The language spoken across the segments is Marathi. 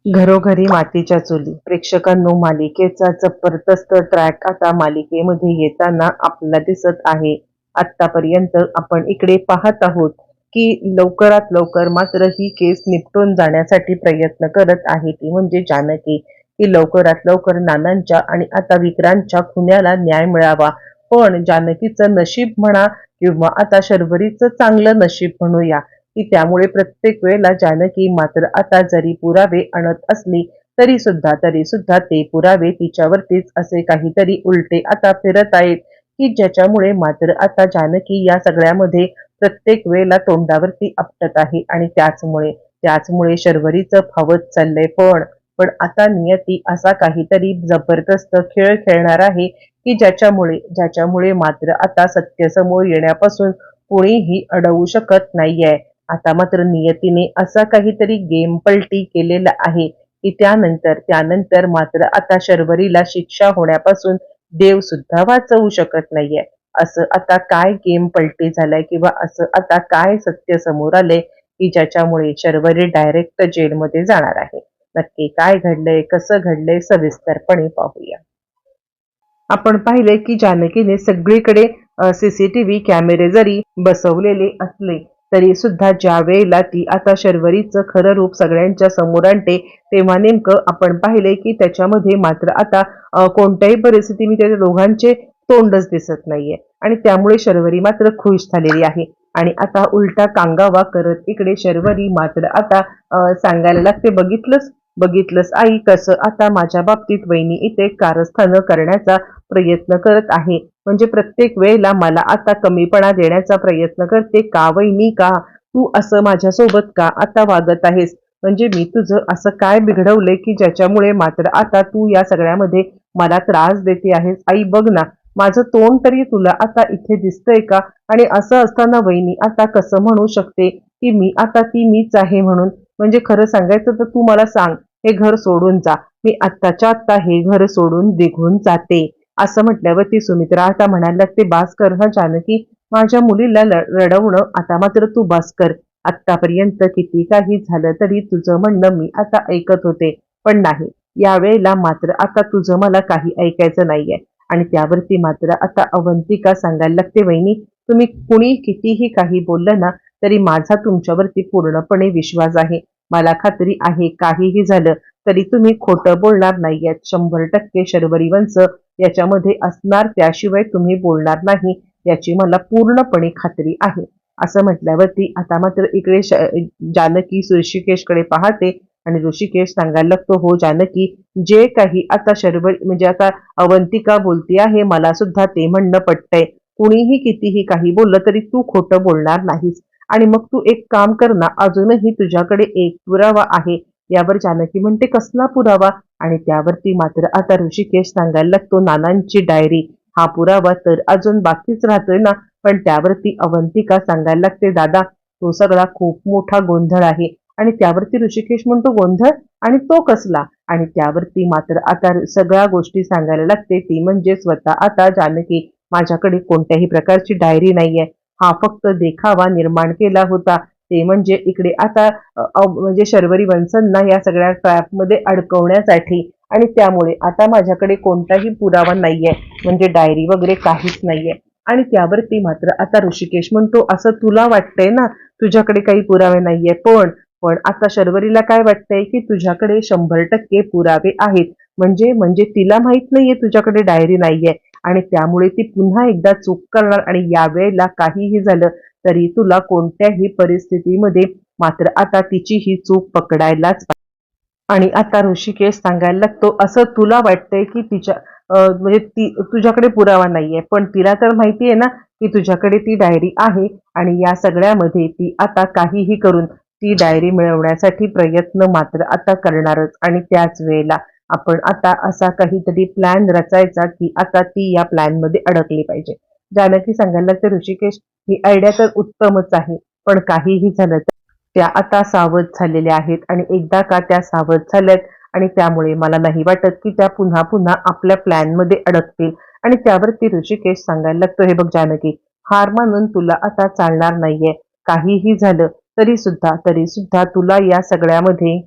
घरोघरी मातीच्या चुली. प्रेक्षकांनो, मालिकेचा जबरदस्त ट्रॅक आता मालिकेमध्ये येताना आपल्याला दिसत आहे. आतापर्यंत आपण इकडे पाहत आहोत की लवकरात लवकर मात्र ही केस निपटून जाण्यासाठी प्रयत्न करत आहे ती म्हणजे जानकी, की लवकरात लवकर नानांच्या आणि आता विक्रांतच्या खुन्याला न्याय मिळावा. पण जानकीचं नशीब म्हणा किंवा आता शर्वरीचं चांगलं नशीब म्हणूया, की त्यामुळे प्रत्येक वेळेला जानकी मात्र आता जरी पुरावे आणत असली तरी सुद्धा ते पुरावे तिच्यावरतीच असे काहीतरी उलटे आता फिरत आहेत, की ज्याच्यामुळे मात्र आता जानकी या सगळ्यामध्ये प्रत्येक वेळेला तोंडावरती आपटत आहे आणि त्याचमुळे शर्वरीचं फावत चाललंय. पण आता नियती असा काहीतरी जबरदस्त खेळ खेळणार आहे, की ज्याच्यामुळे मात्र आता सत्य समोर येण्यापासून कोणीही अडवू शकत नाहीये. आता मात्र नियतीने असा काहीतरी गेम पलटी केलेला आहे, की त्यानंतर मात्र आता शर्वरीला शिक्षा होण्यापासून देव सुद्धा वाचवू शकत नाहीये. असं आता काय गेम पलटी झालाय किंवा असं आता काय सत्य समोर आलंय, की ज्याच्यामुळे शर्वरी डायरेक्ट जेलमध्ये जाणार आहे. नक्की काय घडलंय, कसं घडलंय, सविस्तरपणे पाहूया. आपण पाहिले की जानकीने सगळीकडे सीसीटीव्ही कॅमेरे जरी बसवलेले असले तरी सुद्धा ज्या वेळेला ती आता शर्वरीचं खरं रूप सगळ्यांच्या समोर आणते, तेव्हा नेमकं आपण पाहिले की त्याच्यामध्ये मात्र आता कोणत्याही परिस्थितीने त्या दोघांचे तोंडच दिसत नाहीये आणि त्यामुळे शर्वरी मात्र खुश झालेली आहे. आणि आता उलटा कांगावा करत इकडे शर्वरी मात्र आता सांगायला लागते, बघितलंस बघितलंस आई, कसं आता माझ्या बाबतीत वहिनी इथे कारस्थानं करण्याचा प्रयत्न करत आहे. म्हणजे प्रत्येक वेळेला मला आता कमीपणा देण्याचा प्रयत्न करते. का वहिनी, का तू असं माझ्यासोबत का आता वागत आहेस? म्हणजे मी तुझं असं काय बिघडवलंय की ज्याच्यामुळे मात्र आता तू या सगळ्यामध्ये मला त्रास देते आहेस? आई बघ ना, माझं तोंड तरी तुला आता इथे दिसतंय का? आणि असं असताना वहिनी आता कसं म्हणू शकते की मी आता ती मीच आहे म्हणून? म्हणजे खरं सांगायचं तर तू मला सांग, हे घर सोडून जा. मी आत्ताच्या आत्ता हे घर सोडून निघून जाते. असं म्हटल्यावरती सुमित्रा आता म्हणायला लागते, बास कर हं जानकी, माझ्या मुलीला रडवणं आता मात्र तू बास कर. आत्तापर्यंत किती काही झालं तरी तुझं म्हणणं मी आता ऐकत होते, पण नाही, यावेळेला मात्र आता तुझं मला काही ऐकायचं नाहीये. आणि त्यावरती मात्र आता अवंतिका सांगायला लागते, वहिनी, तुम्ही कुणी कितीही काही बोललं ना तरी माझा तुमच्यावरती पूर्णपणे विश्वास आहे. मला खात्री आहे काहीही झालं तरी तुम्ही खोटं बोलणार नाहीयेत. 100% शर्वरी वंश याच्यामध्ये असणार, त्याशिवाय तुम्ही बोलणार नाही याची मला पूर्णपणे खात्री आहे. असं म्हटल्यावरती आता मात्र इकडे जानकी ऋषिकेशकडे पाहते आणि ऋषिकेश सांगायला लागतो, हो जानकी, जे काही आता शर्वरी म्हणजे आता अवंतिका बोलती आहे मला सुद्धा ते म्हणणं पटतंय. कुणीही कितीही काही बोललं तरी तू खोटं बोलणार नाहीस. आणि मग तू एक काम कर ना, अजूनही तुझ्याकडे एक पुरावा आहे. यावर जानकी म्हणते, कसला पुरावा? आणि त्यावरती मात्र आता ऋषिकेश सांगायला लागतो, नानांची डायरी. हा पुरावा तर अजून बाकीच राहतोय ना. पण त्यावरती अवंतिका सांगायला लागते, दादा, तो सगळा खूप मोठा गोंधळ आहे. आणि त्यावरती ऋषिकेश म्हणतो, गोंधळ? आणि तो कसला? आणि त्यावरती मात्र आता सगळ्या गोष्टी सांगायला लागते, ती म्हणजे स्वतः आता जानकी, माझ्याकडे कोणत्याही प्रकारची डायरी नाहीये. हा फक्त देखावा निर्माण केला होता. ते म्हणजे इकडे आता म्हणजे शर्वरी वंशांना या सगळ्या ट्रॅपमध्ये अडकवण्यासाठी. आणि त्यामुळे आता माझ्याकडे कोणताही पुरावा नाहीये, म्हणजे डायरी वगैरे काहीच नाहीये. आणि त्यावरती मात्र आता ऋषिकेश म्हणतो, असं तुला वाटतंय ना तुझ्याकडे काही पुरावे नाहीये, पण पण आता शर्वरीला काय वाटतंय की तुझ्याकडे 100% पुरावे आहेत. म्हणजे म्हणजे तिला माहित नाहीये तुझ्याकडे डायरी नाहीये आणि त्यामुळे ती पुन्हा एकदा चूक करणार आणि यावेळेला काहीही झालं तरी तुला कोणत्याही परिस्थितीमध्ये मात्र आता तिची ही चूक पकडायलाच पाहिजे. आणि आता ऋषिकेश सांगायला लागतो, असं तुला वाटतंय की म्हणजे ती तुझ्याकडे पुरावा नाहीये, पण तिला तर माहितीये ना की तुझ्याकडे ती डायरी आहे आणि या सगळ्यामध्ये ती आता काहीही करून ती डायरी मिळवण्यासाठी प्रयत्न मात्र आता करणारच. आणि त्याच वेळेला आपण आता असा काहीतरी प्लॅन रचायचा की आता ती या प्लॅन मध्ये अडकली पाहिजे. जानकी सांगायला लागते, ऋषिकेश, ही आयडिया तर उत्तमच आहे, पण काहीही झालं तर त्या आता सावध झालेल्या आहेत आणि एकदा का त्या सावध झाल्यात आणि त्यामुळे मला नाही वाटत की त्या पुन्हा पुन्हा आपल्या प्लॅनमध्ये अडकतील. आणि त्यावरती ऋषिकेश सांगायला लागतो, हे बघ जानकी, हार मानून तुला आता चालणार नाहीये. काहीही झालं तरी सुद्धा तुला या सगळ्यामध्ये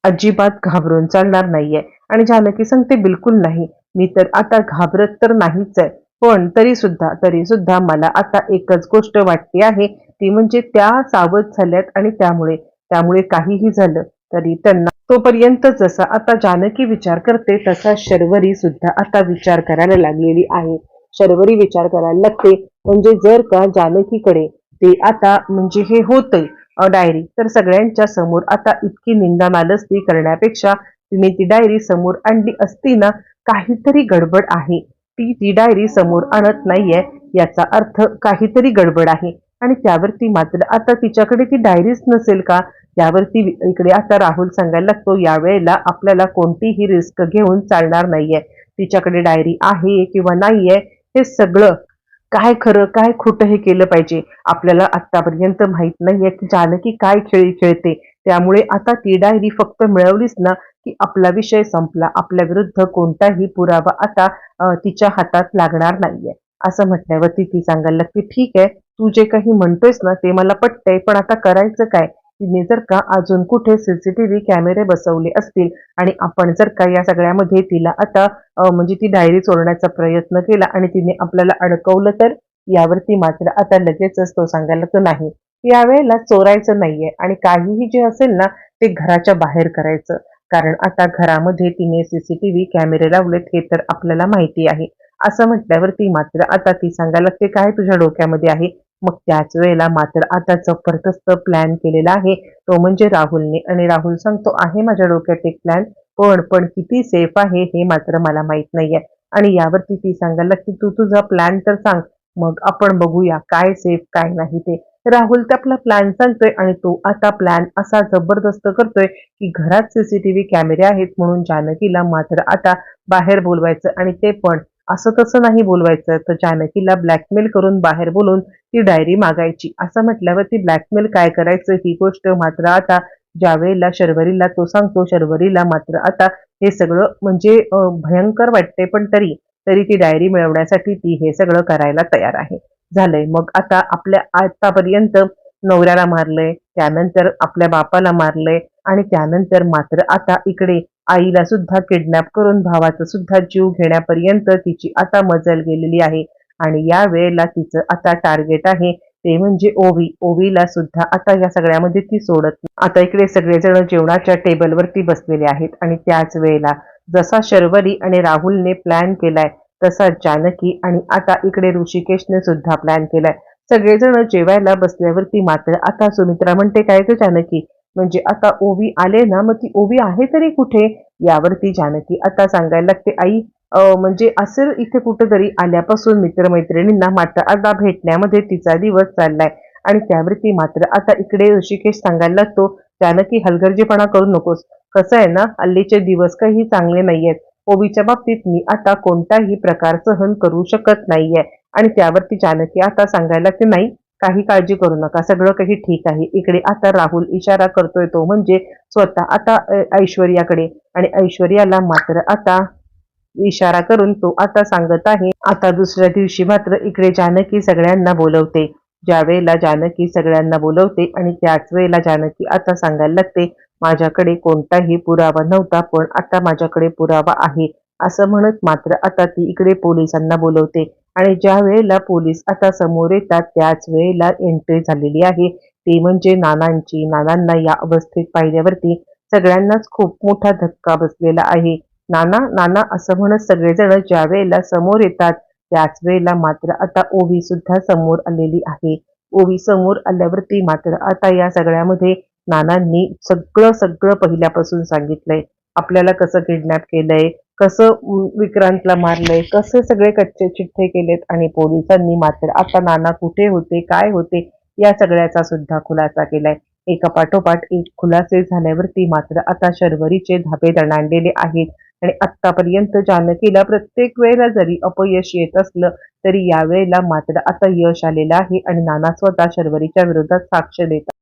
अजिबात घाबरून चालणार नाहीये. आणि जानकी सांगते, बिलकुल नाही. मी तर आता घाबरत तर नाहीच आहे. पण तरी सुद्धा मला आता एकच गोष्ट वाटते आहे, ती म्हणजे त्या सावध झाल्यात आणि त्यामुळे त्यामुळे काहीही झालं तरी त्यांना तोपर्यंत जसा आता जानकी विचार करते तसा शर्वरी सुद्धा आता विचार करायला लागलेली आहे. शर्वरी विचार करायला लागते, म्हणजे जर का जानकीकडे ते आता म्हणजे हे होतंय डायरी, तर सगळ्यांच्या समोर आता इतकी निंदा नालस्ती करण्यापेक्षा तिने ती डायरी समोर आणली असती ना, काहीतरी गडबड आहे. ती ती डायरी समोर आणत नाहीये याचा अर्थ काहीतरी गडबड आहे. आणि त्यावरती मात्र आता तिच्याकडे ती डायरीच नसेल का? त्यावरती इकडे आता राहुल सांगायला लागतो, यावेळेला आपल्याला कोणतीही रिस्क घेऊन चालणार नाहीये. तिच्याकडे डायरी आहे किंवा नाहीये हे सगळं काय खरं काय खोटं हे केलं पाहिजे. आपल्याला आतापर्यंत माहित नाहीये की जानकी काय खेळ खेळते. त्यामुळे आता ती डायरी फक्त मिळवलीच ना की आपला विषय संपला. आपल्या विरुद्ध कोणताही पुरावा आता तिच्या हातात लागणार नाहीये. असं म्हटल्यावरती ती सांगायला लागते, ठीक आहे, तू जे काही म्हणतोयस ना ते मला पटतंय, पण आता करायचं काय? तिने जर का अजून कुठे सीसीटीव्ही कॅमेरे बसवले असतील आणि आपण जर का या सगळ्यामध्ये तिला आता म्हणजे ती डायरी चोरण्याचा प्रयत्न केला आणि तिने आपल्याला अडकवलं, तर यावरती मात्र आता लगेचच तो सांगायला लागतो, नाही, यावेळेला चोरायचं नाहीये आणि काहीही जे असेल ना ते घराच्या बाहेर करायचं. कारण आता घरामध्ये तिने सीसीटीव्ही कॅमेरे लावलेत हे तर आपल्याला माहिती आहे. असं म्हटल्यावरती मात्र आता ती सांगायला लागते, काय तुझ्या डोक्यामध्ये आहे? मग त्याच वेळेला मात्र आता जबरदस्त प्लॅन केलेला आहे तो म्हणजे राहुलने. आणि राहुल सांगतो, आहे माझ्या डोक्यात एक प्लॅन, पण किती सेफ आहे हे मात्र मला माहित नाहीये. आणि यावरती ती सांगायला लागते, तू तुझा प्लॅन तर सांग, मग आपण बघूया काय सेफ काय नाही ते. राहुल तर आपला प्लॅन सांगतोय आणि तो आता प्लॅन असा जबरदस्त करतोय की घरात सीसीटीव्ही कॅमेरे आहेत म्हणून जानकीला मात्र आता बाहेर बोलवायचं आणि ते पण असं तसं नाही बोलवायचं, तर जानकीला ब्लॅकमेल करून बाहेर बोलून ती डायरी मागायची. असं म्हटल्यावर ती ब्लॅकमेल काय करायचं ही गोष्ट मात्र आता ज्यावेळेला शर्वरीला तो सांगतो, शर्वरीला मात्र आता हे सगळं म्हणजे भयंकर वाटते, पण तरी तरी ती डायरी मिळवण्यासाठी ती हे सगळं करायला तयार आहे. झालंय मग आता आपल्या आतापर्यंत नवऱ्याला मारलंय, त्यानंतर आपल्या बापाला मारलंय आणि त्यानंतर मात्र आता इकडे आईला सुद्धा किडनॅप करून भावाचा सुद्धा जीव घेण्यापर्यंत तिची आता मजल गेलेली आहे. आणि या वेळेला तिचं आता टार्गेट आहे ते म्हणजे ओवी. ओवीला सुद्धा आता या सगळ्यामध्ये ती सोडत नाही. आता इकडे सगळेजण जेवणाच्या टेबलवरती बसलेले आहेत आणि त्याच वेळेला जसा शर्वरी आणि राहुलने प्लॅन केलाय तसा जानकी आणि आता इकडे ऋषिकेशने सुद्धा प्लॅन केलाय. सगळेजण जेवायला बसल्यावरती मात्र आता सुमित्रा म्हणते, काय ग जानकी, म्हणजे आता ओवी आले ना, मग ती ओवी आहे तरी कुठे? यावरती जानकी आता सांगायला लागते, आई म्हणजे असेल इथे कुठेतरी आल्यापासून मित्रमैत्रिणींना मात्र आता भेटण्यामध्ये तिचा दिवस चाललाय. आणि त्यावरती मात्र आता इकडे ऋषिकेश सांगायला लागतो, जानकी हलगर्जीपणा करू नकोस. कसं आहे ना, हल्लीचे दिवस काही चांगले नाहीयेत. ओवीच्या बाबतीत मी आता कोणताही प्रकार सहन करू शकत नाहीये. आणि त्यावरती जानकी आता सांगायला लागते, नाही, काही काळजी करू नका, सगळं काही ठीक आहे. इकडे आता राहुल इशारा करतोय तो म्हणजे स्वतः आता ऐश्वर्याकडे. आणि ऐश्वर्याला मात्र आता इशारा करून तो आता सांगत आहे. आता दुसऱ्या दिवशी मात्र इकडे जानकी सगळ्यांना बोलवते. ज्यावेळेला जानकी सगळ्यांना बोलवते आणि त्याच वेळेला जानकी आता सांगायला लागते, माझ्याकडे कोणताही पुरावा नव्हता पण आता माझ्याकडे पुरावा आहे. असं म्हणत मात्र आता ती इकडे पोलिसांना बोलवते. आणि ज्या वेळेला पोलीस आता समोर येतात त्याच वेळेला एंट्री झालेली आहे ती म्हणजे नानांची. नानांना या अवस्थेत पाहिल्यावरती सगळ्यांनाच खूप मोठा धक्का बसलेला आहे. नाना नाना असं म्हणत सगळेजण ज्या वेळेला समोर येतात त्याच वेळेला मात्र आता ओवी सुद्धा समोर आलेली आहे. ओवी समोर आल्यावरती मात्र आता या सगळ्यामध्ये नानांनी सगळं सगळं पहिल्यापासून सांगितलंय. आपल्याला कसं किडनॅप केलंय, कसं विक्रांतला मारलंय, कसे सगळे कच्चे चिठ्ठे केलेत आणि पोलिसांनी मात्र आता नाना कुठे होते काय होते या सगळ्याचा सुद्धा खुलासा केलाय. एका पाठोपाठ एक खुलासे झाल्यावरती मात्र आता शर्वरीचे धाबे दणाणलेले आहेत. आणि आतापर्यंत जानकीला प्रत्येक वेळेला जरी अपयश येत असलं तरी यावेळेला मात्र आता यश आलेलं आहे आणि नाना स्वतः शर्वरीच्या विरोधात साक्ष देतात.